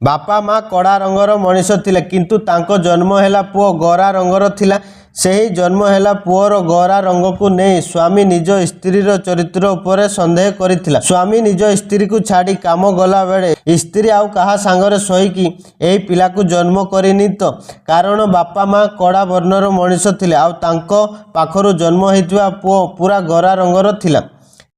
बापा माँ कड़ा रंगर मनीष थिले किंतु तांको जन्म हैला पुओ गोरा रंगर थिला। सेही जन्म हैला पुओर गोरा रंग को नहीं स्वामी निज स्त्रीर चरित्र उपरे संदेह करिथिला। स्वामी निज स्त्री को छाड़ी काम गला बेले स्त्री आउ कहा सांगरे सोईकी एही पिला को जन्म करिनी तो कारण बापा माँ कड़ा वर्णर मनीष थिले आउ तांको पाखरु जन्म होइतिबा पुओ पूरा गोरा रंगर थिला।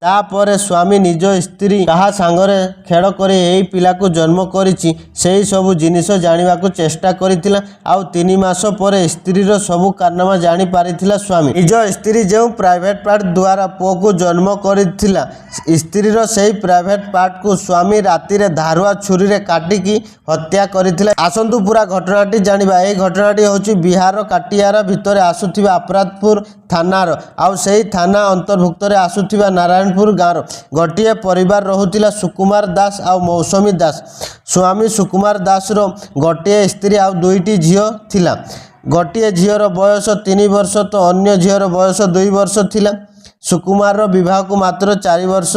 तापरे स्वामी निज स्त्री कहा सांगरे खेड़ करी एही पिला को जन्म करिछि सेही सबु जिनिस जानिबा को चेष्टा करिथिला। आउ 3 मास पर स्त्रीर सबु कारनामा जानि पारिथिला। स्वामी निज स्त्री जो प्राइवेट पार्ट द्वारा पुओ को जन्म करिथिला स्त्रीर सेही प्राइवेट पार्ट को स्वामी राति रे धारुआ छुरी रे काटिकी हत्या करिथिला। आसंतु पूरा घटनाटी जानिबा। एही घटनाटी होछि बिहार काटियारा भितरे आसुथिबा अपराधपुर थानार आउ सेही थाना अंतर्भुक्त रे आसुथिबा नारायणपुर गाँव गोटे परिवार रहुतिला सुकुमार दास आउ मौसमी दास। स्वामी सुकुमार दास रो गोटे स्त्री आउ 2टी झियो थिला। गोटे झियोर बयस 3 वर्ष तो अन्य झियोर बयस 2 वर्ष थिला। सुकुमार रो विवाह को मात्र 4 वर्ष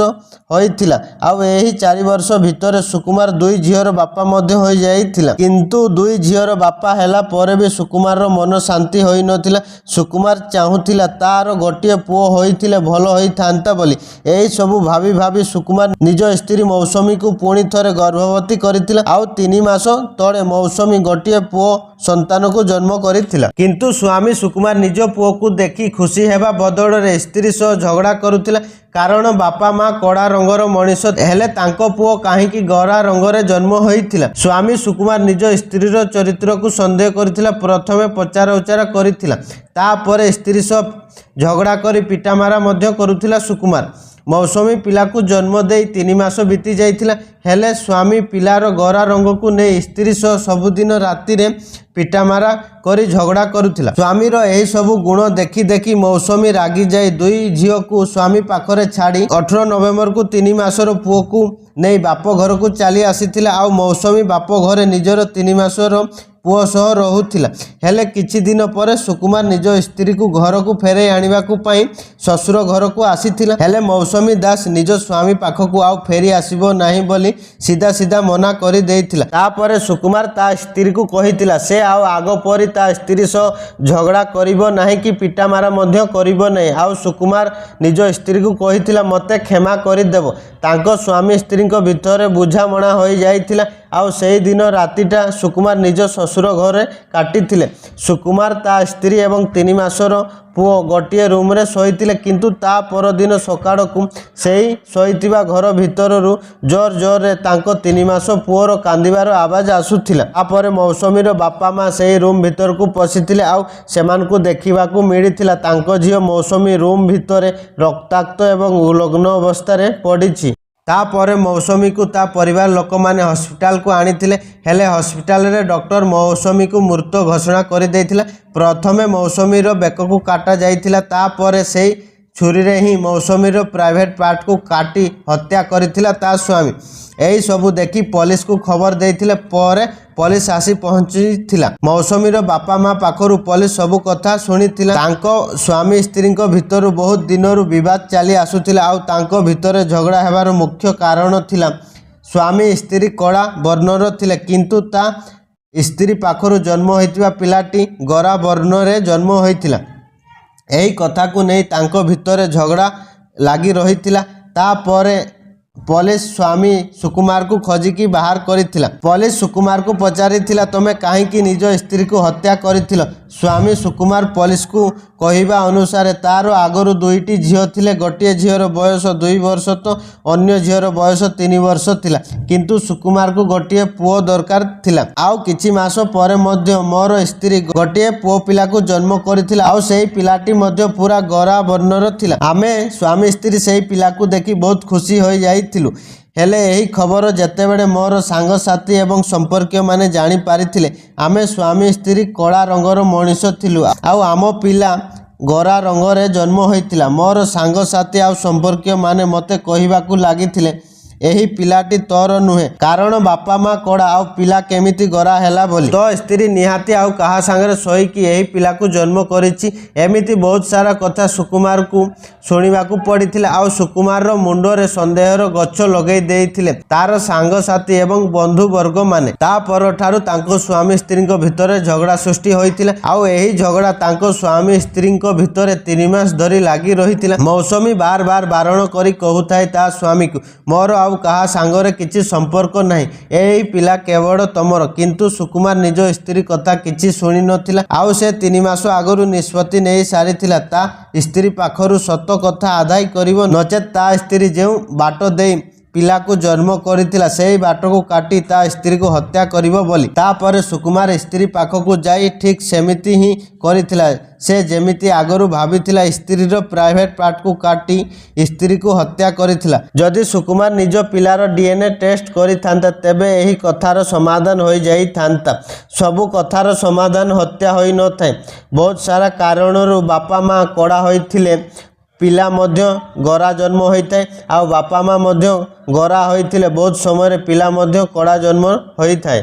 होइथिला आउ एही 4 वर्ष भितर सुकुमार 2 झियोर बापा मध्य हो जाइथिला किंतु 2 झियोर बापा हैला परे भी सुकुमार रो मन शांति होई नथिला। सुकुमार चाहुथिला तार गोटे पुओ होइथिले भलो होई थांता बोली। एही सबु भाभी भाभी सुकुमार निज स्त्री मौसमी को पुणी थरे गर्भवती करिथिला आउ 3 मास तळे मौसमी गोटे पुओ संतान को जन्म करिथिला। किंतु स्वामी सुकुमार निज पुओ को देखि खुशी हेबा बदल रे स्त्री सह झगड़ा करुथिला कारण बापा माँ कड़ा रंगर मनीष हेले तांको पुओ काहींकी गोरा रंगरे जन्म होइथिला। स्वामी सुकुमार निज स्त्रीर चरित्र को संदेह करिथिला। प्रथमे पचार उचार करिथिला तापरे स्त्री सह झगड़ा करी पिटामारा मध्य करुथिला। सुकुमार मौसमी पिला को जन्म दे 3 मास बीती जाइथिला हेले स्वामी पिलार गोरा रंग को नहीं स्त्री सह सबुदिन राति रे पिटामारा करी झगड़ा करुथिला। स्वामीर एही सबु गुण देखि देखि मौसमी रागी जाई 2 झियो को स्वामी पाखरे छाड़ी 18 नवेम्बर को 3 मासर पुओ को नहीं बाप घर को चली आसीथिला आउ मौसमी बाप घरे निजर 3 मासर पुओ सह रहुथिला। हेले किछि दिन पर सुकुमार निज स्त्री को घर को फेरे आनिबा को पई ससुर घर को आसीथिला हेले मौसमी दास निज स्वामी पाख को आउ फेरी आसीबो नाही बोली सीधा सीधा मना करी देइथिला। तापरे सुकुमार ता स्त्री को कहिथिला से आउ आगो परी ता स्त्री सह झगड़ा करिबो नाही कि पिटा मारा मध्य करिबो नाही। आउ सुकुमार निज स्त्री को कहिथिला मते क्षमा करि देबो। तांको स्वामी स्त्री को भितरे बुझामणा होई जाइथिला आउ सेही दिन रातिटा सुकुमार निज ससुर घरे काटिथिले। सुकुमार ता स्त्री एवं 3 मासर पुओ गोटे रूम रे सोईथिले किंतु ता पर दिन सकाळ को सेही सोईथिबा घर भितररू जोर जोर रे तांको 3 मास पुओर कांदिबार आवाज आसुथिला। तापरे मौसमीर बापा माँ सेही रूम भितर को पशिथिले आउ सेमान को देखिबा को मिलिथिला तांको झियो मौसमी रूम भितरे रक्ताक्त एवं उलग्न अवस्था रे पड़िछि। तापरे मौसमी को ता परिवार लोक माने हॉस्पिटल को आनिथिले हेले हॉस्पिटल रे डॉक्टर मौसमी को मृत घोषणा करि दैथिला। प्रथमे मौसमीर बेक को काटा जाइथिला तापरे सेही छुरी रे ही मौसमीर प्राइवेट पार्ट को काटी हत्या करिथिला ता स्वामी। एही सबु देखि पुलिस को खबर देइथिले परे पुलिस आसी पहुंचीथिला। मौसमीर बापा माँ पाखरु पुलिस सबु कथा सुनिथिला। तांको स्वामी स्त्री भितर बहुत दिनरु विवाद चली आसुथिला आउ तांको भितर झगड़ा हेबार मुख्य कारण थिला स्वामी स्त्री कड़ा वर्णर थिले किंतु ता स्त्री पाखरु जन्म होइतिबा पिलाटी गोरा वर्ण रे जन्म होइतिला। एही कथा को नहीं तांको भितर झगड़ा लागी रहितिला। तापरे पुलिस स्वामी सुकुमार को खोजिकी बाहर करिथिला। पुलिस सुकुमार को पचारिथिला तमे काहींकी निज स्त्री को हत्या करिथिल। स्वामी सुकुमार पुलिस को कहिबा अनुसार तार आगरु 2टी झियो थिले गोटे झियोर बयस 2 वर्ष तो अन्य झियोर बयस 3 वर्ष थिला किंतु सुकुमार को गोटे पुओ दरकार थिला। आउ किछि मास परे मध्य मोर स्त्री गोटे पुओ पिला को जन्म करिथिला आउ सेही पिलाटी मध्य पूरा गोरा वर्णर थिला। आमे स्वामी स्त्री सेही पिला को देखि बहुत खुशी होई जाइथिलु हेले यही खबर जेतेबेले मोर सांग साथी एवं संपर्कीय माने जानी पारिथिले आमे स्वामी स्त्री कड़ा रंगर मनीष थिलु आउ आम पिला गोरा रंगरे जन्म होइतिला। मोर सांग साथी आउ संपर्कीय माने मते कहिबाकू लागिथिले ଏହି ପିଲାଟି ତୋର ନୁହେଁ କାରଣ ବାପା ମା କଡ଼ା ଆଉ ପିଲା କେମିତି ଗରା ହେଲା ବୋଲି। ତୋ ସ୍ତ୍ରୀ ନିହାତି ଆଉ କାହା ସାଙ୍ଗରେ ଶୋଇକି ଏହି ପିଲାକୁ ଜନ୍ମ କରିଛି। ଏମିତି ବହୁତ ସାରା କଥା ସୁକୁମାରକୁ ଶୁଣିବାକୁ ପଡ଼ିଥିଲା। ଆଉ ସୁକୁମାରର ମୁଣ୍ଡରେ ସନ୍ଦେହର ଗଛ ଲଗେଇ ଦେଇଥିଲେ ତାର ସାଙ୍ଗସାଥି ଏବଂ ବନ୍ଧୁବର୍ଗମାନେ। ତା ପରଠାରୁ ତାଙ୍କ ସ୍ୱାମୀ ସ୍ତ୍ରୀଙ୍କ ଭିତରେ ଝଗଡ଼ା ସୃଷ୍ଟି ହୋଇଥିଲା। ଆଉ ଏହି ଝଗଡ଼ା ତାଙ୍କ ସ୍ୱାମୀ ସ୍ତ୍ରୀଙ୍କ ଭିତରେ 3 ମାସ ଧରି ଲାଗି ରହିଥିଲା। ମୌସୁମୀ ବାର ବାର ବାରଣ କରି କହୁଥାଏ ତା ସ୍ୱାମୀକୁ, ମୋର ଆଉ କାହା ସାଙ୍ଗରେ କିଛି ସମ୍ପର୍କ ନାହିଁ, ଏହି ପିଲା କେବଳ ତମର। କିନ୍ତୁ ସୁକୁମାର ନିଜ ସ୍ତ୍ରୀ କଥା କିଛି ଶୁଣି ନଥିଲା। ଆଉ ସେ 3 ମାସ ଆଗରୁ ନିଷ୍ପତ୍ତି ନେଇ ସାରିଥିଲା ତା ସ୍ତ୍ରୀ ପାଖରୁ ସତ କଥା ଆଦାୟ କରିବ, ନଚେତ୍ ତା ସ୍ତ୍ରୀ ଯେଉଁ ବାଟ ଦେଇ ପିଲାକୁ ଜନ୍ମ କରିଥିଲା ସେହି ବାଟକୁ କାଟି ତା ସ୍ତ୍ରୀକୁ ହତ୍ୟା କରିବ ବୋଲି। ତାପରେ ସୁକୁମାର ସ୍ତ୍ରୀ ପାଖକୁ ଯାଇ ଠିକ୍ ସେମିତି ହିଁ କରିଥିଲା। ସେ ଯେମିତି ଆଗରୁ ଭାବିଥିଲା ସ୍ତ୍ରୀର ପ୍ରାଇଭେଟ୍ ପାର୍ଟକୁ କାଟି ସ୍ତ୍ରୀକୁ ହତ୍ୟା କରିଥିଲା। ଯଦି ସୁକୁମାର ନିଜ ପିଲାର DNA ଟେଷ୍ଟ କରିଥାନ୍ତା ତେବେ ଏହି କଥାର ସମାଧାନ ହୋଇଯାଇଥାନ୍ତା। ସବୁ କଥାର ସମାଧାନ ହତ୍ୟା ହୋଇନଥାଏ। ବହୁତ ସାରା କାରଣରୁ ବାପା ମା କଡ଼ା ହୋଇଥିଲେ ପିଲା ମଧ୍ୟ ଗରା ଜନ୍ମ ହୋଇଥାଏ। ଆଉ ବାପା ମା ମଧ୍ୟ ଗରା ହୋଇଥିଲେ ବହୁତ ସମୟରେ ପିଲା ମଧ୍ୟ କଡ଼ା ଜନ୍ମ ହୋଇଥାଏ।